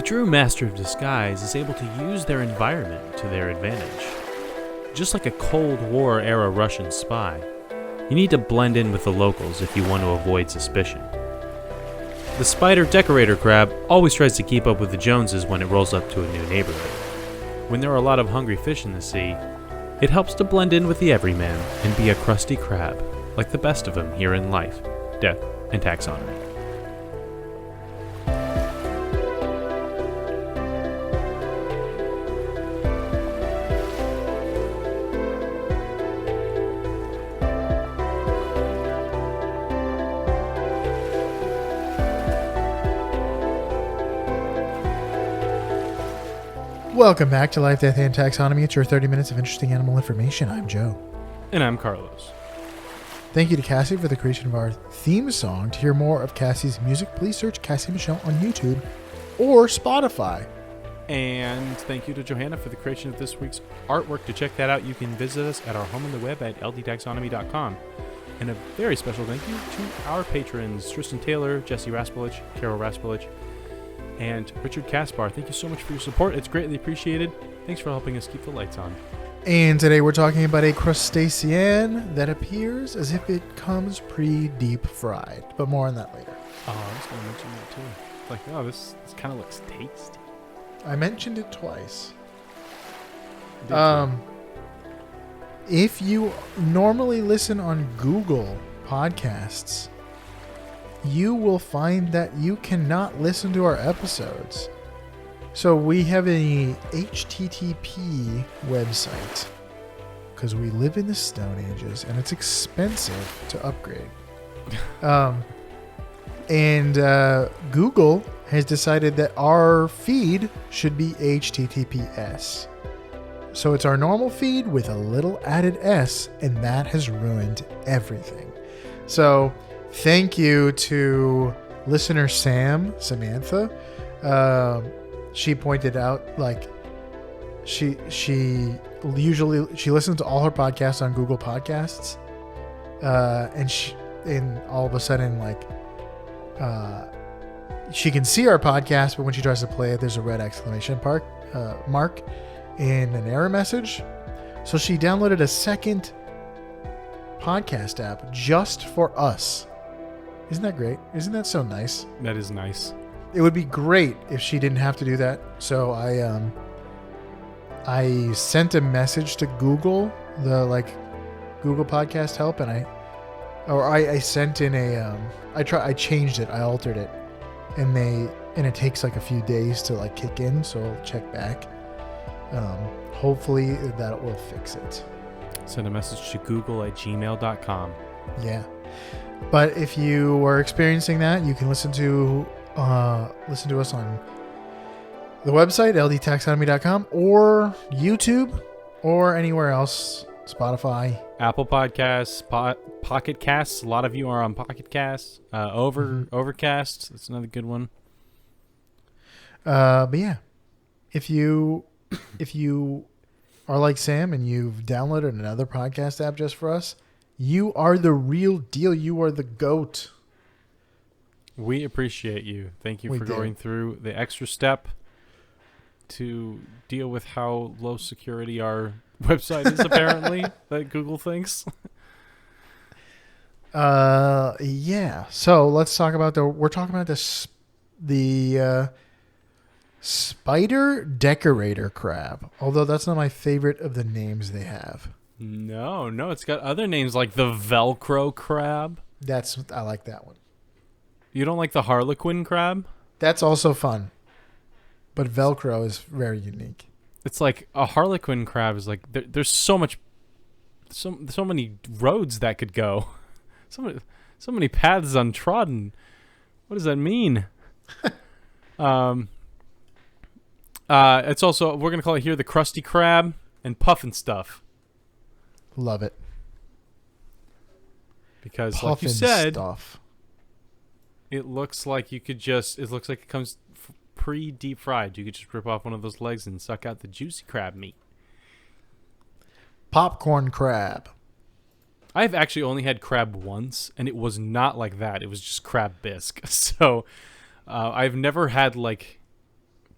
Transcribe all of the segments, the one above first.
true master of disguise is able to use their environment to their advantage. Just like a Cold War-era Russian spy, you need to blend in with the locals if you want to avoid suspicion. The spider decorator crab always tries to keep up with the Joneses when it rolls up to a new neighborhood. When there are a lot of hungry fish in the sea, it helps to blend in with the everyman and be a crusty crab, like the best of them here in life, death, and taxonomy. Welcome back to Life, Death, and Taxonomy. It's your 30 minutes of interesting animal information. I'm Joe. And I'm Carlos. Thank you to Cassie for the creation of our theme song. To hear more of Cassie's music, please search Cassie Michelle on YouTube or Spotify. And thank you to Johanna for the creation of this week's artwork. To check that out, you can visit us at our home on the web at ldtaxonomy.com. And a very special thank you to our patrons, Tristan Taylor, Jesse Raspolich, Carol Raspolich, and Richard Kaspar. Thank you so much for your support. It's greatly appreciated. Thanks for helping us keep the lights on. And today we're talking about a crustacean that appears as if it comes pre-deep fried. But more on that later. Oh, I was going to mention that too. Like, oh, this kind of looks tasty. I mentioned it twice. Did If you normally listen on Google Podcasts, you will find that you cannot listen to our episodes. So we have a HTTP website because we live in the Stone Ages and it's expensive to upgrade. Google has decided that our feed should be HTTPS. So it's our normal feed with a little added S, and that has ruined everything. So thank you to listener Samantha. She pointed out, like, she listens to all her podcasts on Google Podcasts, and all of a sudden, like, she can see our podcast, but when she tries to play it, there's a red exclamation mark in an error message. So she downloaded a second podcast app just for us. Isn't that great? Isn't that so nice? That is nice. It would be great if she didn't have to do that. So I sent a message to Google, the Google Podcast help, and I sent in I changed it, I altered it, and it takes like a few days to kick in. So I'll check back. Hopefully that will fix it. Send a message to google@gmail.com. Yeah. But if you are experiencing that, you can listen to us on the website, ldtaxonomy.com, or YouTube, or anywhere else, Spotify. Apple Podcasts, Pocket Casts. A lot of you are on Pocket Casts. Overcast. That's another good one. But yeah, if you are like Sam and you've downloaded another podcast app just for us, you are the real deal. You are the GOAT. We appreciate you. Thank you for going through the extra step to deal with how low security our website is, apparently, that Google thinks. Yeah. So let's talk about we're talking about the spider decorator crab. Although that's not my favorite of the names they have. No, it's got other names like the Velcro crab. I like that one. You don't like the Harlequin crab? That's also fun. But Velcro is very unique. It's like a Harlequin crab is like there's so many roads that could go. So many paths untrodden. What does that mean? It's also, we're going to call it here the Krusty Krab and Puffin Stuff. Love it. Because Puffin like you said, stuff. It looks like it comes pre-deep fried. You could just rip off one of those legs and suck out the juicy crab meat. Popcorn crab. I've actually only had crab once, and it was not like that. It was just crab bisque. So I've never had like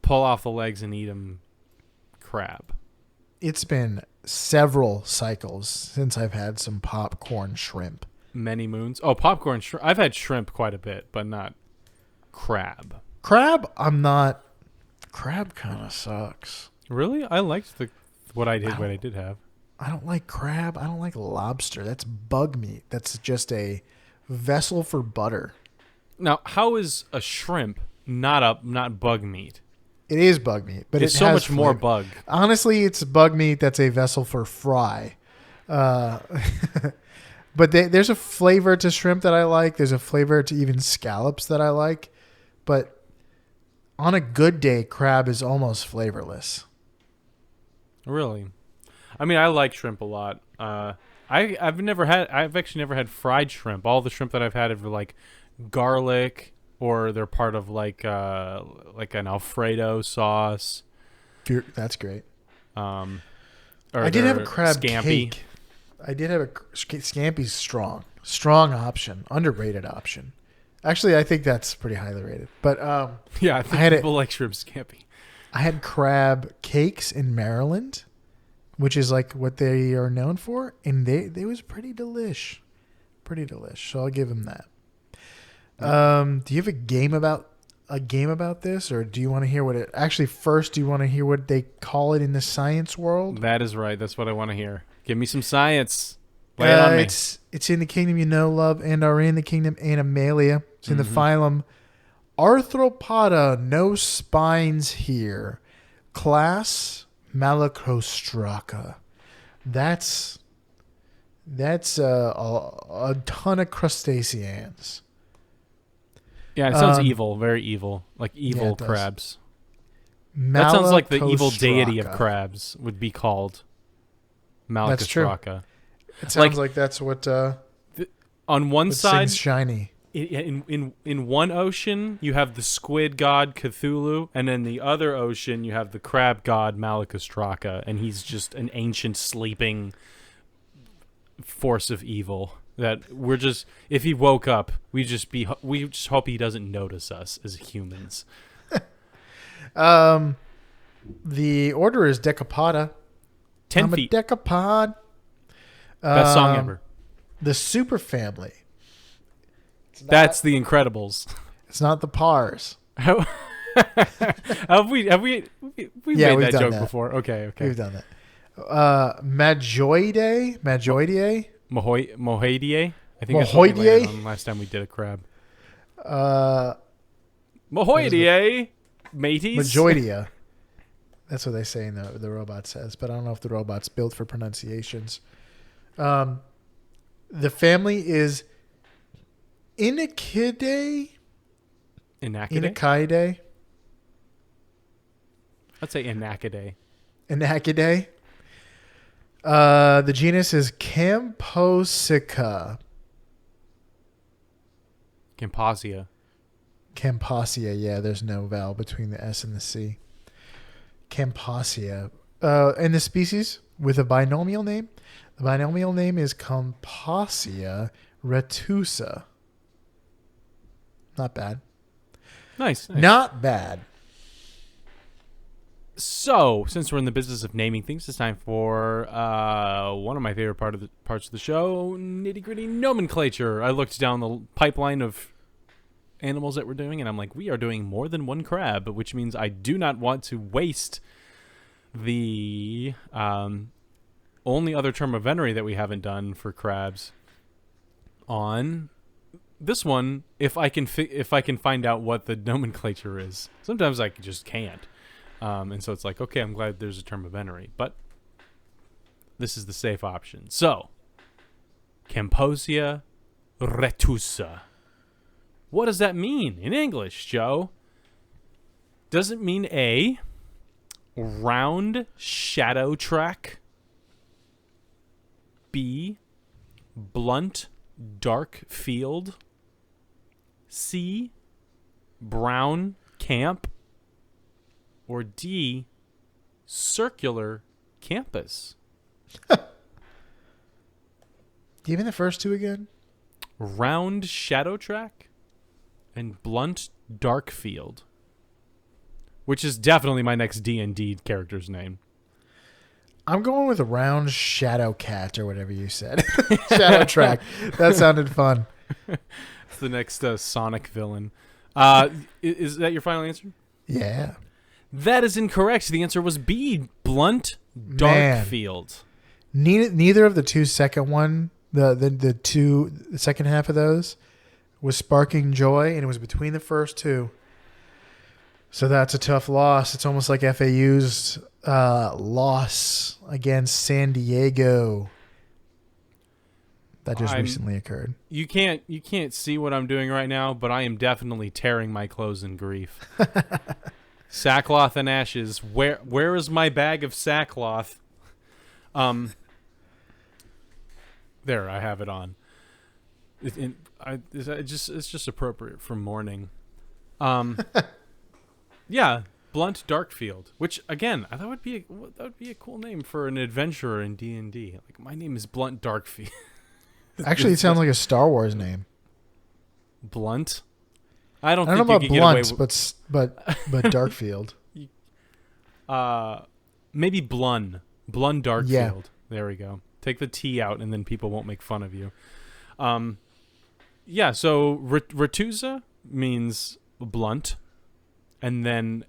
pull off the legs and eat them crab. It's been several cycles since I've had some popcorn shrimp. Many moons. Oh, popcorn shrimp. I've had shrimp quite a bit, but not crab. Crab, I'm not. Crab kind of sucks. Really? I liked what I did have. I don't like crab. I don't like lobster. That's bug meat. That's just a vessel for butter. Now, how is a shrimp not bug meat? It is bug meat, but it's it so has much more flavor. bug. Honestly, it's bug meat that's a vessel for fry. But there's a flavor to shrimp that I like. There's a flavor to even scallops that I like. But on a good day, crab is almost flavorless. Really? I mean, I like shrimp a lot. I've actually never had fried shrimp. All the shrimp that I've had are like garlic, or they're part of like an Alfredo sauce. That's great. Or I did have a crab scampi. cake. I did have a scampi's strong option, underrated option. Actually, I think that's pretty highly rated. But Yeah, I think people like shrimp scampi. I had crab cakes in Maryland, which is like what they are known for, and they was pretty delish. So I'll give them that. Do you have a game about this, or do you want to hear what it actually first? Do you want to hear what they call it in the science world? That is right. That's what I want to hear. Give me some science. Lay it on me. It's in the kingdom you know, love, and are in the kingdom Animalia. It's in the phylum Arthropoda. No spines here. Class Malacostraca. That's a ton of crustaceans. Yeah, it sounds evil, very evil, like evil it does. crabs. That sounds like the evil deity of Malacostraca. crabs would be called. That's true. Malacostraca. It sounds like that's what On one side, sings shiny. in one ocean you have the squid god Cthulhu, and in the other ocean you have the crab god Malacostraca, and he's just an ancient sleeping force of evil that if he woke up, we just hope he doesn't notice us as humans. The order is Decopoda. 10 I'm feet. a decapod. Best song ever. The superfamily. That's the Incredibles. It's not the Pars. have we made we've that done joke that. before? Okay. We've done that. Majoidae. Mohoidae. I think that's what we landed on last time we did a crab. Mohoidae, mateys. Majoidia. That's what they say in the robot says, but I don't know if the robot's built for pronunciations. The family is Inichidae. Inichidae. I'd say Anacidae. Anacidae. The genus is Camposica. Camposia, yeah, there's no vowel between the S and the C. Camposia. And the species with a binomial name? The binomial name is Camposia retusa. Not bad. Nice. Not bad. So, since we're in the business of naming things, it's time for one of my favorite parts of the show, nitty-gritty nomenclature. I looked down the pipeline of animals that we're doing, and I'm like, we are doing more than one crab, which means I do not want to waste the only other term of venery that we haven't done for crabs on this one. If I can find out what the nomenclature is, sometimes I just can't. And so it's like, okay, I'm glad there's a term of venery, but this is the safe option. So, Camposia retusa. What does that mean in English, Joe? Does it mean A, round shadow track? B, blunt dark field? C, brown camp? Or D, circular campus? Give me the first two again. Round shadow track and blunt dark field. which is definitely my next D&D character's name. I'm going with a round Shadow Cat or whatever you said. Shadow Track. That sounded fun. It's the next Sonic villain. Is that your final answer? Yeah. That is incorrect. The answer was B, Blunt Darkfield. Neither of the two second one, the second half of those was sparking joy, and it was between the first two. So that's a tough loss. It's almost like FAU's loss against San Diego. That just recently occurred. You can't see what I'm doing right now, but I am definitely tearing my clothes in grief. Sackcloth and ashes. Where is my bag of sackcloth? There, I have it on. It's just appropriate for mourning. Yeah, Blunt Darkfield, which again I thought would be a cool name for an adventurer in D&D. Like, my name is Blunt Darkfield. Actually, it sounds like a Star Wars name. Blunt. I don't know think about you can Blunt, get away but Darkfield. Maybe Blun Darkfield. Yeah. There we go. Take the T out, and then people won't make fun of you. Yeah. So Retusa means blunt, and then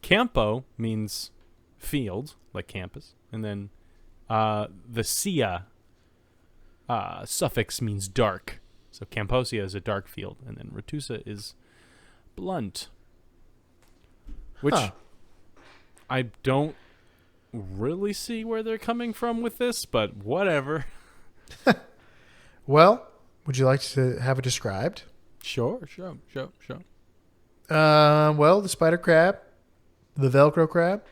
Campo means field, like campus, and then the Sia suffix means dark. So Camposia is a dark field, and then Retusa is blunt, which I don't really see where they're coming from with this, but whatever. Well, would you like to have it described? Sure. Well, the spider crab, the Velcro crab,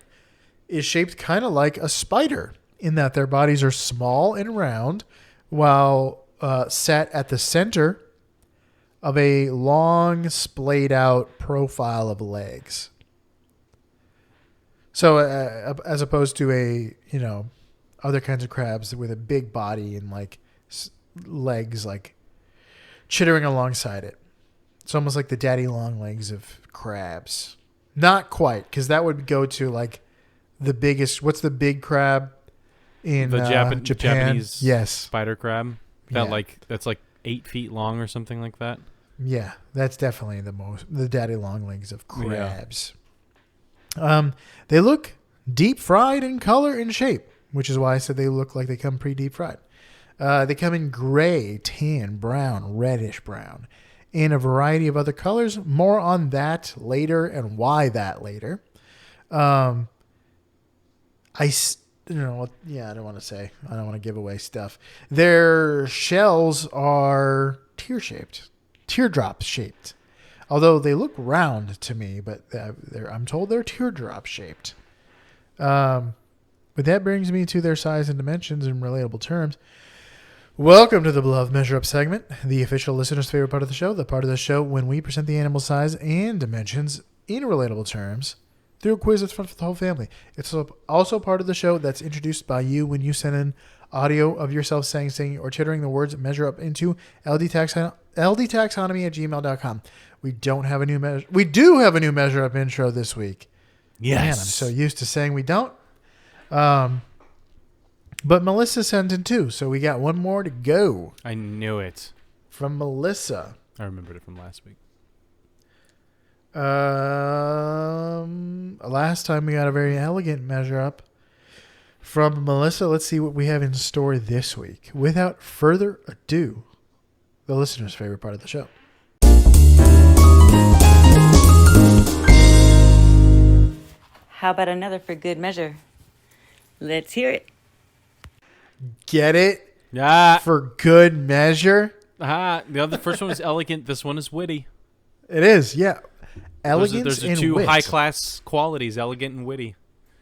is shaped kind of like a spider in that their bodies are small and round, while sat at the center of a long, splayed out profile of legs. So, as opposed to other kinds of crabs with a big body and like legs like chittering alongside it. It's almost like the daddy long legs of crabs. Not quite, because that would go to like the biggest. What's the big crab in the Japan? Japanese Yes. spider crab? That's like 8 feet long or something like that. Yeah, that's definitely the daddy long legs of crabs. Yeah. They look deep fried in color and shape, which is why I said they look like they come pre-deep fried. They come in gray, tan, brown, reddish brown, and a variety of other colors. More on that later, and why that later. I don't want to say. I don't want to give away stuff. Their shells are teardrop shaped. Although they look round to me, but I'm told they're teardrop shaped. But that brings me to their size and dimensions in relatable terms. Welcome to the Beloved Measure Up segment, the official listener's favorite part of the show, the part of the show when we present the animal size and dimensions in relatable terms through a quiz that's fun for the whole family. It's also part of the show that's introduced by you when you send in audio of yourself saying, singing, or chittering the words measure up into ldtaxonomy@gmail.com. We don't have a new measure. We do have a new measure up intro this week. Yes. Man, I'm so used to saying we don't. But Melissa sent in two, so we got one more to go. I knew it. From Melissa. I remembered it from last week. Last time we got a very elegant measure up from Melissa. Let's see what we have in store this week. Without further ado, the listener's favorite part of the show. How about another for good measure? Let's hear it. Get it? Yeah. For good measure? The first one is elegant. This one is witty. It is, yeah. Elegance Those are and two wit. high-class qualities, elegant and witty.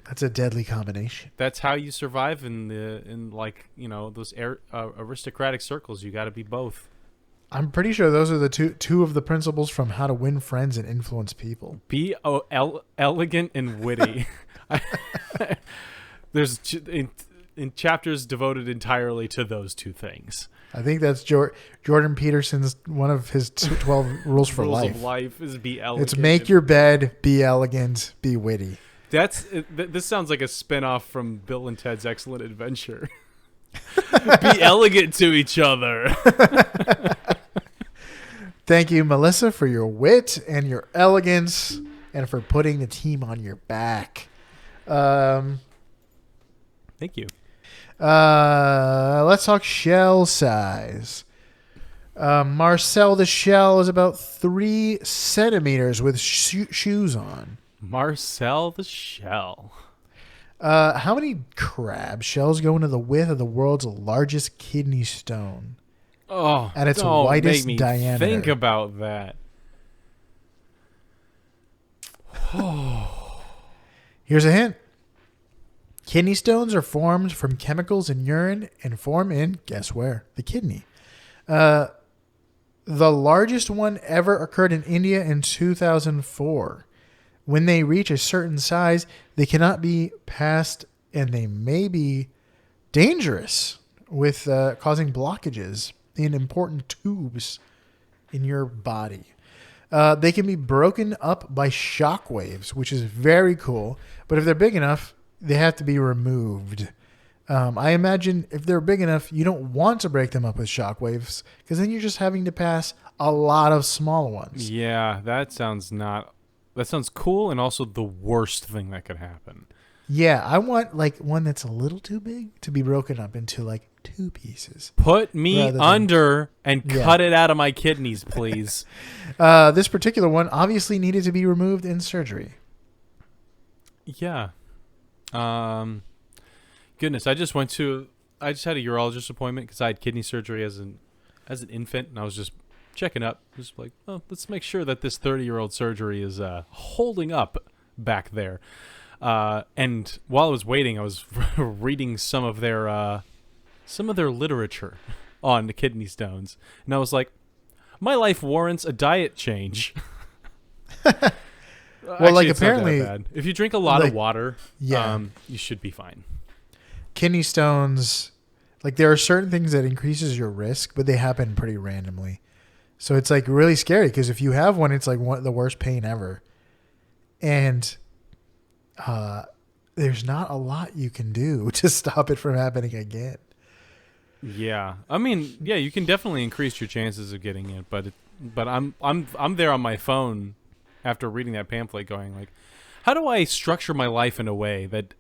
That's a deadly combination. That's how you survive in those aristocratic circles. You got to be both. I'm pretty sure those are the two of the principles from How to Win Friends and Influence People. Be elegant and witty. in chapters devoted entirely to those two things. I think that's Jordan Peterson's one of his 12 rules for Rules life. of life is be elegant. It's make your bed, be elegant, be witty. This sounds like a spinoff from Bill and Ted's Excellent Adventure. Be elegant to each other. Thank you, Melissa, for your wit and your elegance and for putting the team on your back. Thank you. Let's talk shell size. Marcel the shell is about 3 centimeters with shoes on. Marcel the shell. How many crab shells go into the width of the world's largest kidney stone? Oh, at its don't widest make me diameter. Think about that. Here's a hint. Kidney stones are formed from chemicals in urine and form in, guess where? The kidney. The largest one ever occurred in India in 2004. When they reach a certain size, they cannot be passed and they may be dangerous with causing blockages in important tubes in your body. They can be broken up by shock waves, which is very cool. But if they're big enough, they have to be removed. I imagine if they're big enough, you don't want to break them up with shock waves because then you're just having to pass a lot of small ones. Yeah, that sounds cool and also the worst thing that could happen. Yeah, I want like one that's a little too big to be broken up into like 2 pieces. Put me under and cut it out of my kidneys, please. This particular one obviously needed to be removed in surgery. Yeah. Goodness, I just had a urologist appointment because I had kidney surgery as an infant, and I was just checking up, just like, oh, let's make sure that this 30-year-old surgery is holding up back there. And while I was waiting, I was reading some of their literature on the kidney stones, and I was like, my life warrants a diet change. Well, actually, like it's not that apparently, bad. If you drink a lot of water, yeah, you should be fine. Kidney stones, like there are certain things that increases your risk, but they happen pretty randomly. So it's like really scary because if you have one, it's like one of the worst pain ever. And there's not a lot you can do to stop it from happening again. Yeah, I mean, yeah, you can definitely increase your chances of getting it, but I'm there on my phone after reading that pamphlet, going like, how do I structure my life in a way that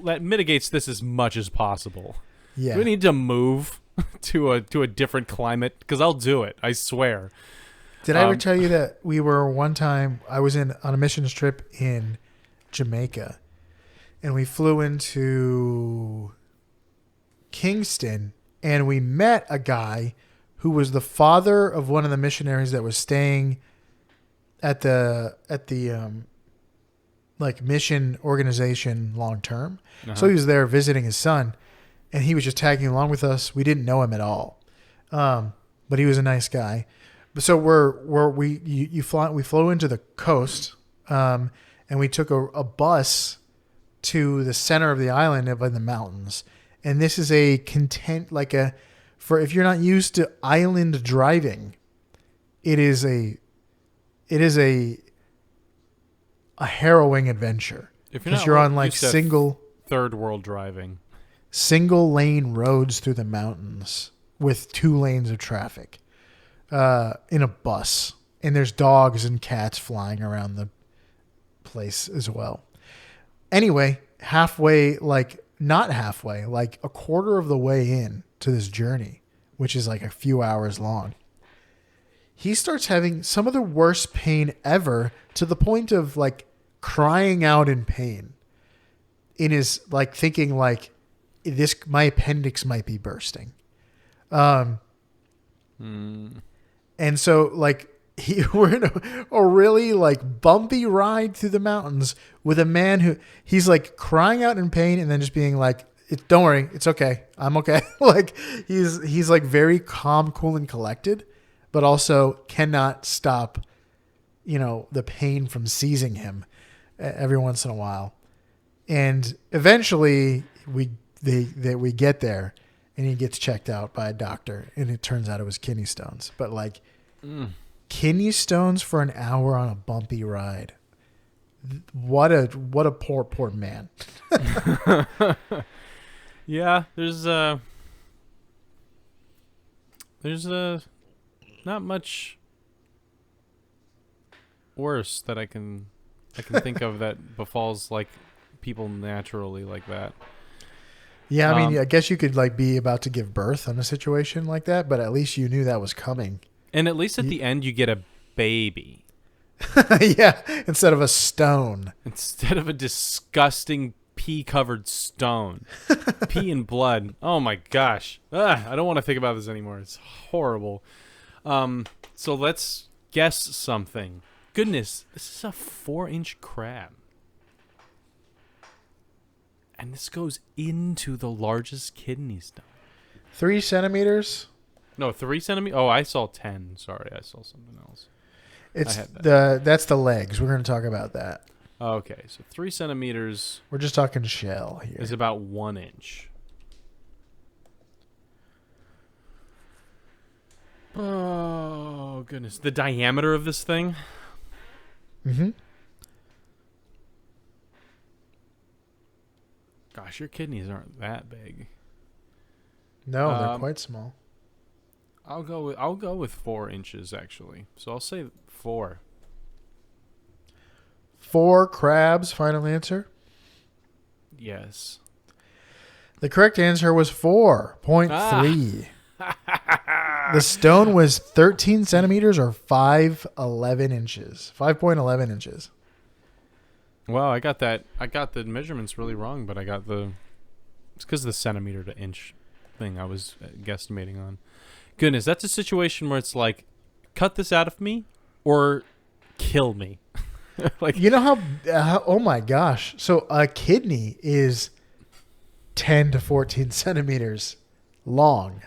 that mitigates this as much as possible? Yeah. Do I need to move to a different climate? Because I'll do it, I swear. Did I ever tell you that we were one time, I was on a missions trip in Jamaica, and we flew into Kingston, and we met a guy who was the father of one of the missionaries that was staying at the like mission organization long term. Uh-huh. So he was there visiting his son, and he was just tagging along with us. We didn't know him at all, but he was a nice guy. So we flew into the coast, and we took a bus to the center of the island up in the mountains. And this is for if you're not used to island driving, it is a harrowing adventure. If you're on like single third world driving, single lane roads through the mountains with 2 lanes of traffic, in a bus, and there's dogs and cats flying around the place as well. Anyway, not halfway, like a quarter of the way in to this journey, which is like a few hours long, he starts having some of the worst pain ever, to the point of like crying out in pain, in his like thinking like my appendix might be bursting. And so like we're in a really like bumpy ride through the mountains with a man who he's like crying out in pain and then just being like, don't worry, it's okay. I'm okay. Like he's like very calm, cool, and collected, but also cannot stop, the pain from seizing him every once in a while. And eventually we we get there, and he gets checked out by a doctor, and it turns out it was kidney stones. But like kidney stones for an hour on a bumpy ride. What a poor man. Yeah, there's not much worse that I can think of that befalls like people naturally like that. Yeah, I mean, I guess you could like be about to give birth in a situation like that, but at least you knew that was coming. And at least at the end you get a baby. Yeah, instead of a stone. Instead of a disgusting pee-covered stone. Pee and blood. Oh my gosh. I don't want to think about this anymore. It's horrible. So let's guess something. Goodness, this is a 4-inch crab. And this goes into the largest kidney stone. 3 centimeters? No, 3 centimeters? Oh, I saw 10. Sorry, I saw something else. That's the legs. We're going to talk about that. Okay, so 3 centimeters. We're just talking shell here. Is about 1 inch. Oh, goodness. The diameter of this thing? Mm-hmm. Gosh, your kidneys aren't that big. No, they're quite small. I'll go with 4 inches actually. So I'll say 4. 4 crabs, final answer? Yes. The correct answer was 4.3. The stone was 13 centimeters or 5.11 inches. 5.11 inches. Wow, I got the measurements really wrong, but it's because of the centimeter to inch thing I was guesstimating on. Goodness, that's a situation where it's like, cut this out of me or kill me. Like, you know how oh my gosh. So a kidney is 10 to 14 centimeters long.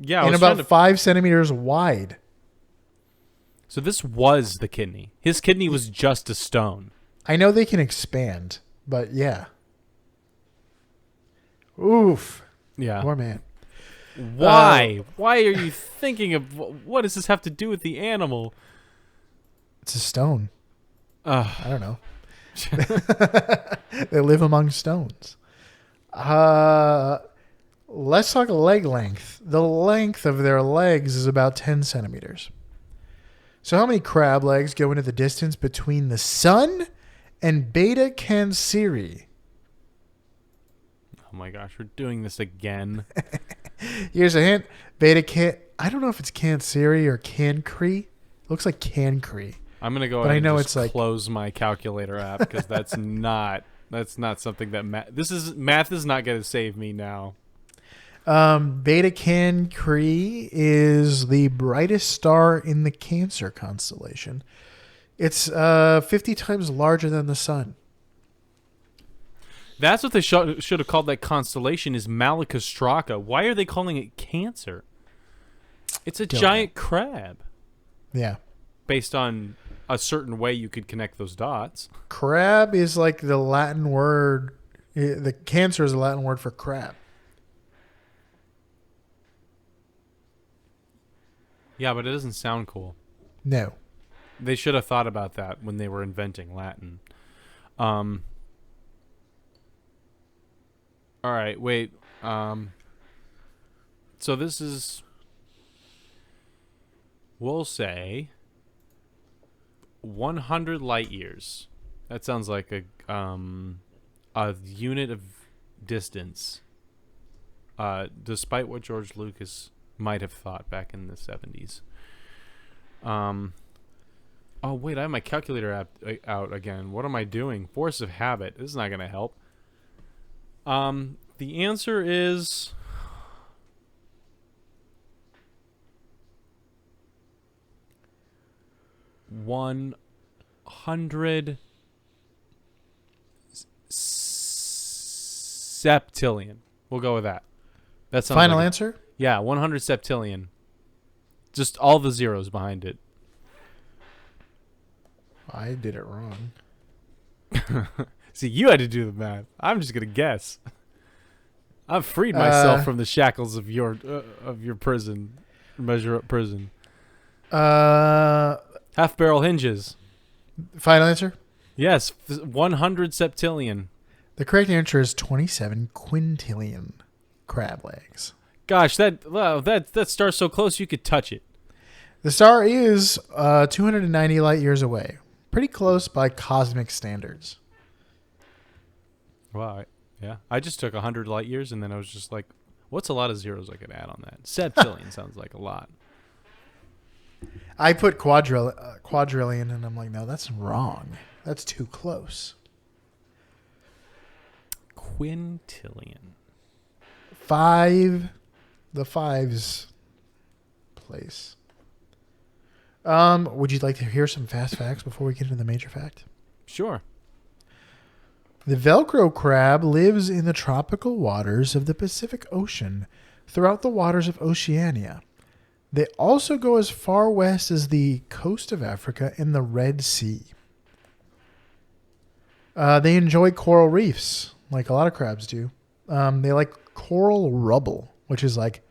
yeah, And about 5 centimeters wide. So this was the kidney. His kidney was just a stone. I know they can expand, but yeah. Oof. Yeah. Poor man. Why? Why are you thinking of what does this have to do with the animal? It's a stone. I don't know. They live among stones. Let's talk leg length. The length of their legs is about 10 centimeters. So how many crab legs go into the distance between the sun and Beta Canceri? Oh my gosh, we're doing this again. Here's a hint. I don't know if it's Canceri or Cancri. Looks like Cancri. I'm gonna go But ahead I know and it's just like close my calculator app because that's not something that math is not gonna save me now. Beta Cancri is the brightest star in the Cancer constellation. It's 50 times larger than the sun. That's what they should have called that constellation is Malakastraka. Why are they calling it Cancer? It's a giant crab. Yeah. Based on a certain way you could connect those dots. Crab is like the Latin word. The Cancer is a Latin word for crab. Yeah, but it doesn't sound cool. No. They should have thought about that when they were inventing Latin. All right, wait. So this is, we'll say, 100 light years. That sounds like a unit of distance. Despite what George Lucas might have thought back in the 70s. Oh wait, I have my calculator app out again. What am I doing? Force of habit. This is not going to help. The answer is 100 septillion. We'll go with that. That sounds Final like answer? Yeah, 100 septillion. Just all the zeros behind it. I did it wrong. See, you had to do the math. I'm just gonna guess. I've freed myself from the shackles of your prison, measure up prison. Half barrel hinges. Final answer? Yes, 100 septillion. The correct answer is 27 quintillion crab legs. Gosh, that star's so close you could touch it. The star is 290 light years away. Pretty close by cosmic standards. Wow. Yeah. I just took 100 light years, and then I was just like, what's a lot of zeros I could add on that? Septillion sounds like a lot. I put quadrillion, and I'm like, no, that's wrong. That's too close. Quintillion. The fives place. Would you like to hear some fast facts before we get into the major fact? Sure. The Velcro crab lives in the tropical waters of the Pacific Ocean throughout the waters of Oceania. They also go as far west as the coast of Africa and the Red Sea. They enjoy coral reefs, like a lot of crabs do. They like coral rubble, which is like,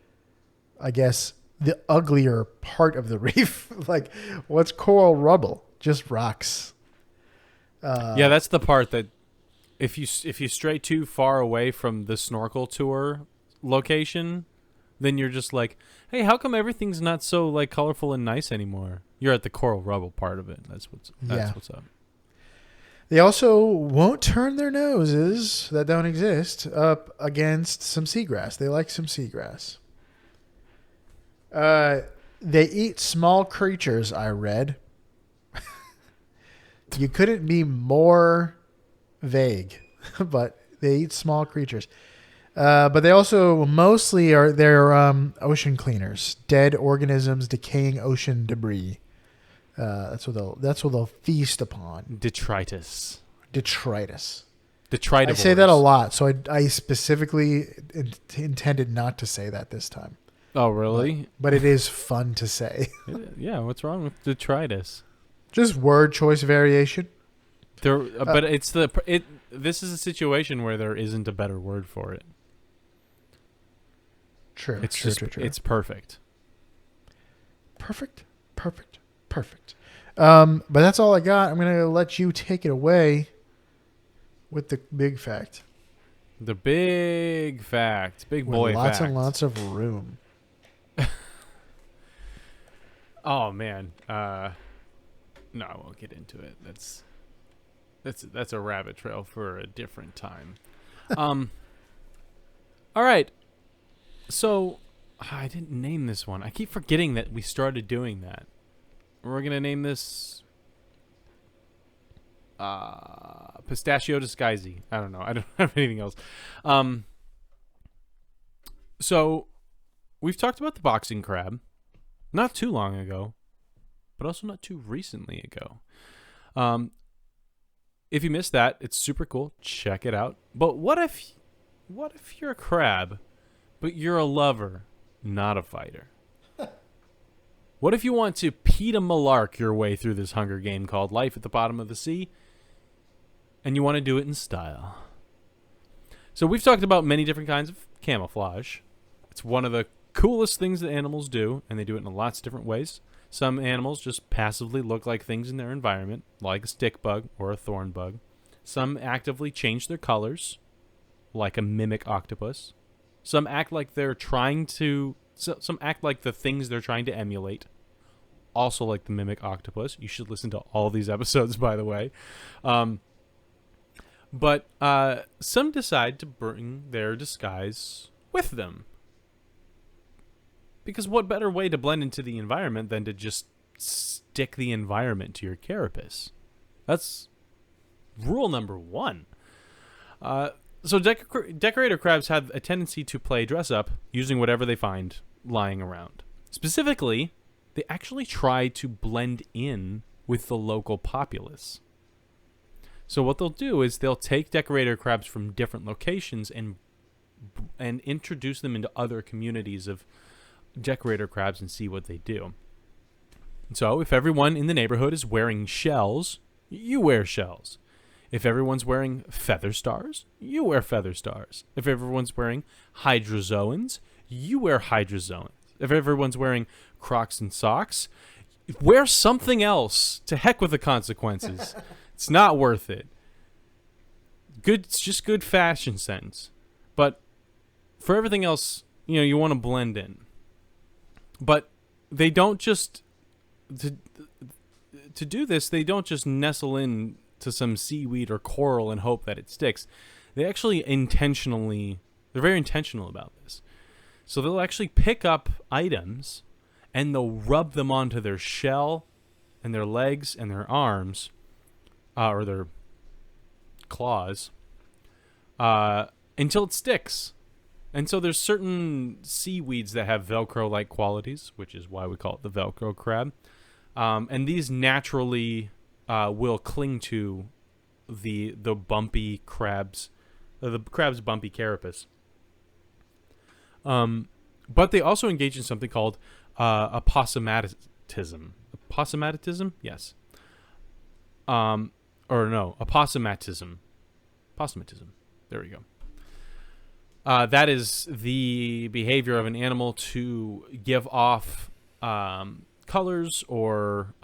I guess, the uglier part of the reef. Like, what's coral rubble? Just rocks. Yeah, that's the part that if you stray too far away from the snorkel tour location, then you're just like, hey, how come everything's not so like colorful and nice anymore? You're at the coral rubble part of it. That's what's up. They also won't turn their noses that don't exist up against some seagrass. They like some seagrass. They eat small creatures, I read. You couldn't be more vague, but they eat small creatures. But they also mostly they're ocean cleaners, dead organisms, decaying ocean debris. That's what they'll feast upon. Detritus. Detritus. Detritivores. I say that a lot, so I specifically intended not to say that this time. Oh, really? But it is fun to say. Yeah, what's wrong with detritus? Just word choice variation. But this is a situation where there isn't a better word for it. True. It's true. It's perfect. Perfect. But that's all I got. I'm gonna let you take it away with the big fact. The big fact, big boy with lots fact. and lots of room. Oh man, no, I won't get into it. That's a rabbit trail for a different time. All right. So I didn't name this one. I keep forgetting that we started doing that. We're gonna name this Pistachio Disguisey. I don't know. I don't have anything else. So we've talked about the boxing crab not too long ago, but also not too recently ago. If you missed that, it's super cool. Check it out. But what if you're a crab, but you're a lover, not a fighter? What if you want to Peter Malark your way through this Hunger game called Life at the Bottom of the Sea, and you want to do it in style? So we've talked about many different kinds of camouflage. It's one of the coolest things that animals do, and they do it in lots of different ways. Some animals just passively look like things in their environment, like a stick bug or a thorn bug. Some actively change their colors, like a mimic octopus. Some act like some act like the things they're trying to emulate, also like the mimic octopus. You should listen to all these episodes, by the way. But some decide to bring their disguise with them. Because what better way to blend into the environment than to just stick the environment to your carapace? That's rule number one. So decorator crabs have a tendency to play dress up using whatever they find lying around. Specifically, they actually try to blend in with the local populace. So what they'll do is they'll take decorator crabs from different locations and introduce them into other communities of decorator crabs and see what they do. So if everyone in the neighborhood is wearing shells, you wear shells. If everyone's wearing feather stars, you wear feather stars. If everyone's wearing hydrozoans, you wear hydrozoans. If everyone's wearing Crocs and socks, wear something else. To heck with the consequences. It's not worth it. It's just good fashion sense. But for everything else, you want to blend in. But they don't just to do this, they don't just nestle in to some seaweed or coral and hope that it sticks. They actually they're very intentional about this. So they'll actually pick up items and they'll rub them onto their shell and their legs and their arms, or their claws, until it sticks. And so there's certain seaweeds that have Velcro-like qualities, which is why we call it the Velcro crab. And these naturally will cling to the bumpy crabs, the crab's bumpy carapace. But they also engage in something called aposematism. Aposematism? Yes. Or no, aposematism. Aposematism. There we go. That is the behavior of an animal to give off colors or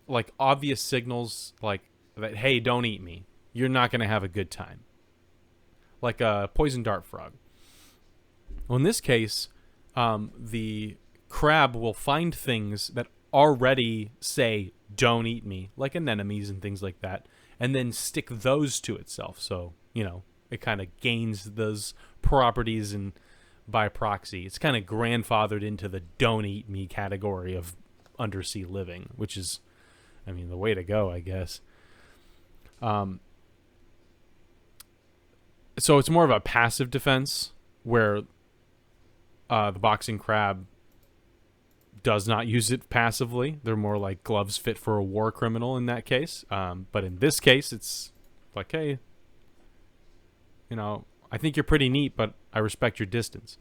like obvious signals, like that, hey, don't eat me. You're not going to have a good time. Like a poison dart frog. Well, in this case, the crab will find things that already say, don't eat me, like anemones and things like that, and then stick those to itself. So, it kind of gains those properties and by proxy. It's kind of grandfathered into the don't eat me category of undersea living, which is, the way to go, I guess. So it's more of a passive defense where the boxing crab does not use it passively. They're more like gloves fit for a war criminal in that case. But in this case, it's like, hey, I think you're pretty neat, but I respect your distance.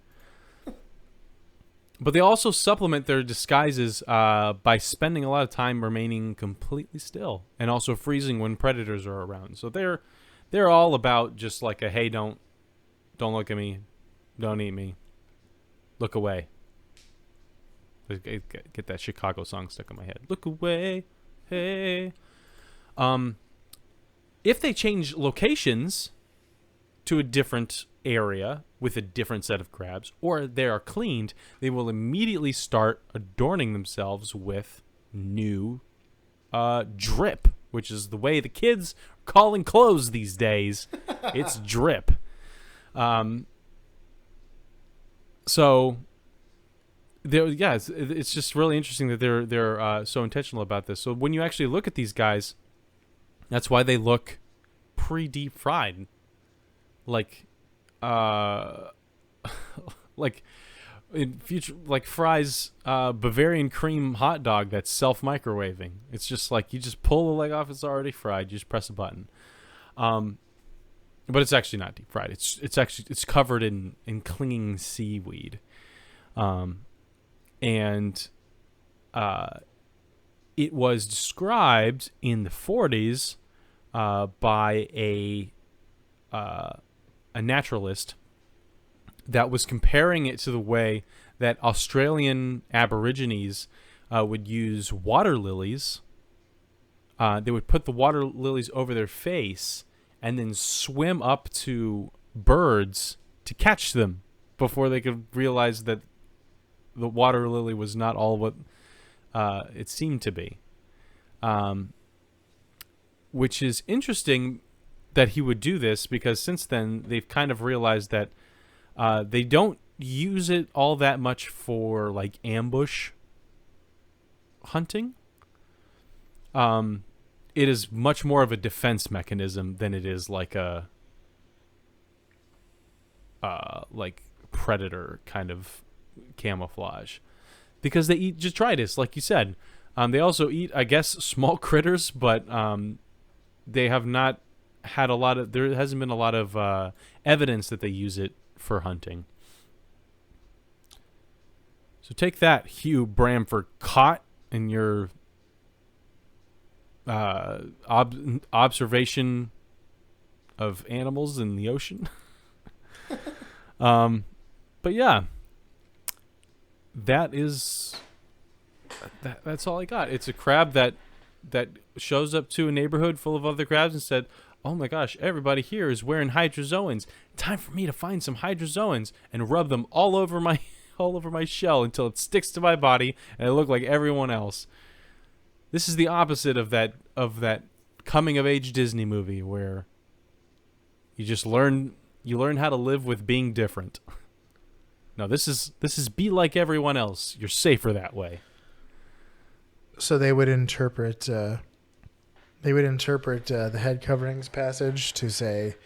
But they also supplement their disguises by spending a lot of time remaining completely still and also freezing when predators are around. So they're all about just like a, hey, don't look at me, don't eat me, look away. Get that Chicago song stuck in my head. Look away, hey. If they change locations to a different area with a different set of crabs, or they are cleaned, they will immediately start adorning themselves with new drip, which is the way the kids are calling clothes these days. It's drip. So it's just really interesting that they're so intentional about this. So when you actually look at these guys, that's why they look pre-deep fried. Like in future, like Fry's Bavarian cream hot dog that's self-microwaving. It's just like you just pull the leg off, it's already fried. You just press a button. But it's actually not deep fried. It's covered in clinging seaweed. And it was described in the 40s by a naturalist that was comparing it to the way that Australian Aborigines would use water lilies. They would put the water lilies over their face and then swim up to birds to catch them before they could realize that the water lily was not all what it seemed to be. Which is interesting that he would do this, because since then they've kind of realized that they don't use it all that much for like ambush hunting. It is much more of a defense mechanism than it is like a like predator kind of camouflage, because they eat detritus, like you said. They also eat, I guess, small critters, but they have not had a lot of, there hasn't been a lot of evidence that they use it for hunting. So take that, Hugh Bramford, caught in your observation of animals in the ocean. But yeah, that's all I got. It's a crab that shows up to a neighborhood full of other crabs and said, "Oh my gosh, everybody here is wearing hydrozoans. Time for me to find some hydrozoans and rub them all over my shell until it sticks to my body and I look like everyone else." This is the opposite of that coming of age Disney movie where you just learn how to live with being different. No, this is be like everyone else. You're safer that way. So they would interpret the head coverings passage to say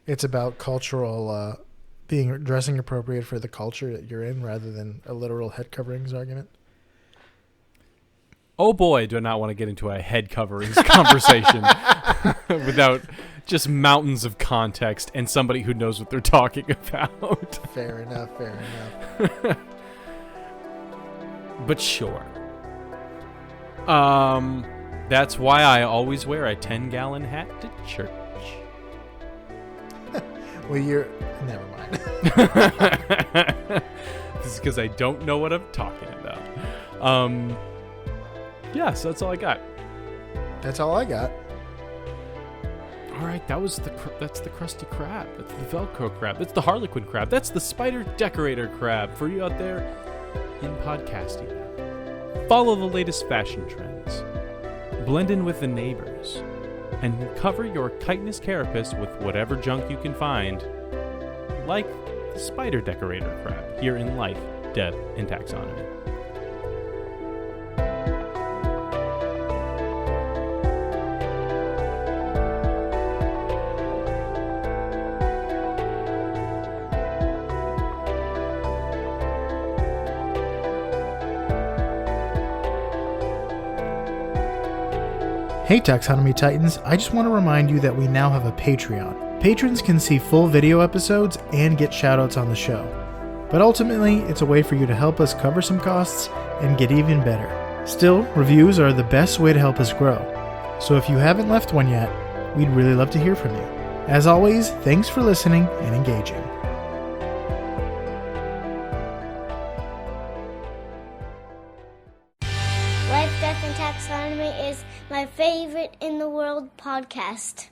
it's about cultural dressing appropriate for the culture that you're in, rather than a literal head coverings argument. Oh boy, do I not want to get into a head coverings conversation without just mountains of context and somebody who knows what they're talking about. Fair enough. But sure. That's why I always wear a 10-gallon hat to church. Well, never mind. This is because I don't know what I'm talking about. Yeah, so that's all I got. That's all I got. All right, that's the crusty crab. That's the Velcro crab. That's the Harlequin crab. That's the spider decorator crab. For you out there in podcasting, follow the latest fashion trends, blend in with the neighbors, and cover your chitinous carapace with whatever junk you can find, like the spider decorator crab here in Life, Death, and Taxonomy. Hey Taxonomy Titans, I just want to remind you that we now have a Patreon. Patrons can see full video episodes and get shoutouts on the show. But ultimately, it's a way for you to help us cover some costs and get even better. Still, reviews are the best way to help us grow. So if you haven't left one yet, we'd really love to hear from you. As always, thanks for listening and engaging. Life, Death, and Taxonomy is my favorite in the world podcast.